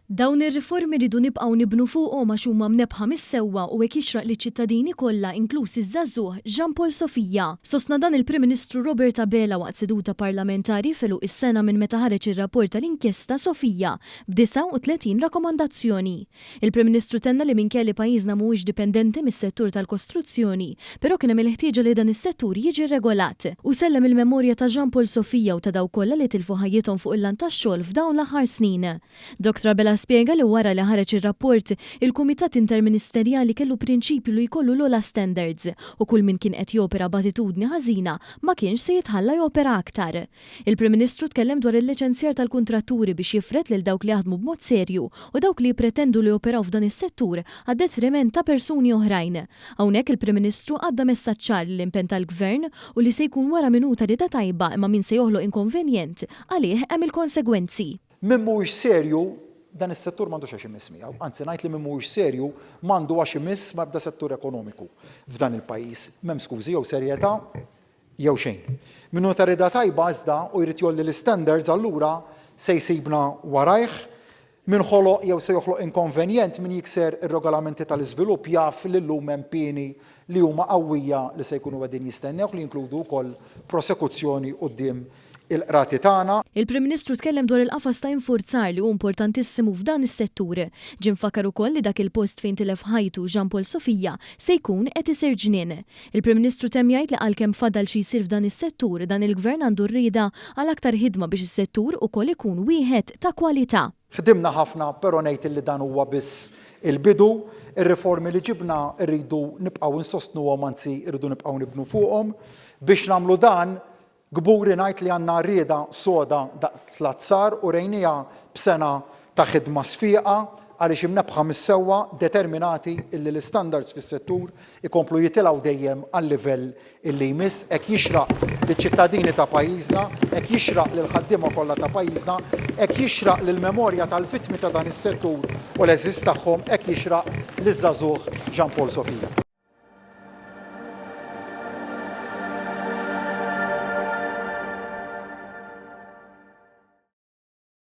Dawn ir-riformi ridu nibqgħu nibnu fuqhom għax huma mnebħa mis-sewwa u hekk jixraq liċ-ċittadini kollha inkluż iż-żagħżugħ Jean Paul Sofija. Sostna dan il-Prim Ministru Robert Abela waqt seduta parlamentari feluq is-sena minn meta ħareġ ir-rapport tal-inkjesta Sofija b'39 rakkomandazzjoni. Il-Prim Ministru tenna li minkejja li pajjiżna mhuwiex dipendenti mis-settur tal-kostruzzjoni, però kien hemm il-ħtieġa li dan is-settur jiġi regolat. U sellem il-memorja ta' Jean Paul Sofija u ta' dawk kollha li tilfu ħajjithom fuq il-lan tax-xogħol f'dawn l-aħħar snin. Dr. Abela spjega li wara li ħareġ ir-rapport il-Kumitat Interministerjali kellu prinċipju li jkollu l-ogħla standards u kull min kien qed jopera b'attitudni ħażina ma kienx se jitħalla jopera aktar. Il-Prim Ministru tkellem dwar il-liċenzjar tal-kuntratturi biex jifret lil dawk li jaħdmu b'mod serju u dawk li jippretendu li joperaw f'dan is-settur għad-detriment ta' persuni oħrajn. Hawnhekk il-Prim Ministru għadda messaġġ ċar l-impenn tal-Gvern u li se jkun wara minuta rida tajba imma min se joħloq inkonvenjent għalih hemm il-konsegwenzi. Min mhuwiex serju dan is-settur m'għandux għax imiss miegħu. Anzi ngħid li min mhuwiex serju m'għandu għax imiss ma' ebda settur ekonomiku f'dan il-pajjiż. M'hemm skużi jew serjetà jew xejn. Minnu ta' rida tajba iżda u jrid jolli l-standards allura se jsibna warajh min ħoloq jew se joħloq inkonvenjent min jikser ir-regolamenti tal-iżvilupp jaf li llum hemm pieni li huma qawwija li se jkunu qegħdin jistennew li jinkludu wkoll prosekuzzjoni quddiem il-qrati tagħna. Il-Prim Ministru tkellem dwar il-qafas ta' infurzar li hu importantissimu f'dan is-settur. Ġie mfakkar ukoll li dak il-post fejn tilef ħajtu Jean Paul Sofija se jkun qed isir ġnien. Il-Prim Ministru temm jgħid li għalkemm fadal xi jsir f'dan is-settur dan il-Gvern għandu rrieda għal aktar ħidma biex is-settur ukoll ikun wieħed ta' kwalità. Ħdimna ħafna però ngħid li dan huwa biss il-bidu, ir-riformi li ġibna rridu nibqgħu insostnuhom anzi rridu nibqgħu nibnu fuqhom biex nagħmlu dan. Gburi ngħid li għandna rieda soda daqs l-azzar u rejnija b'sena ta' ħidma sfiqa għaliex imnebħa mis-sewwa determinati illi l-istandards fis-settur ikomplu jitilgħu dejjem għal-livell illi jmiss hekk jixraq liċ-ċittadini ta' pajjiżna, hekk jixraq lil ħaddiema kollha ta' pajjiżna, hekk jixraq lill-memorja tal-vittmi ta' dan is-settur u l-eżiż tagħhom hekk jixraq liż-żagħżugħ Jean Paul Sofija.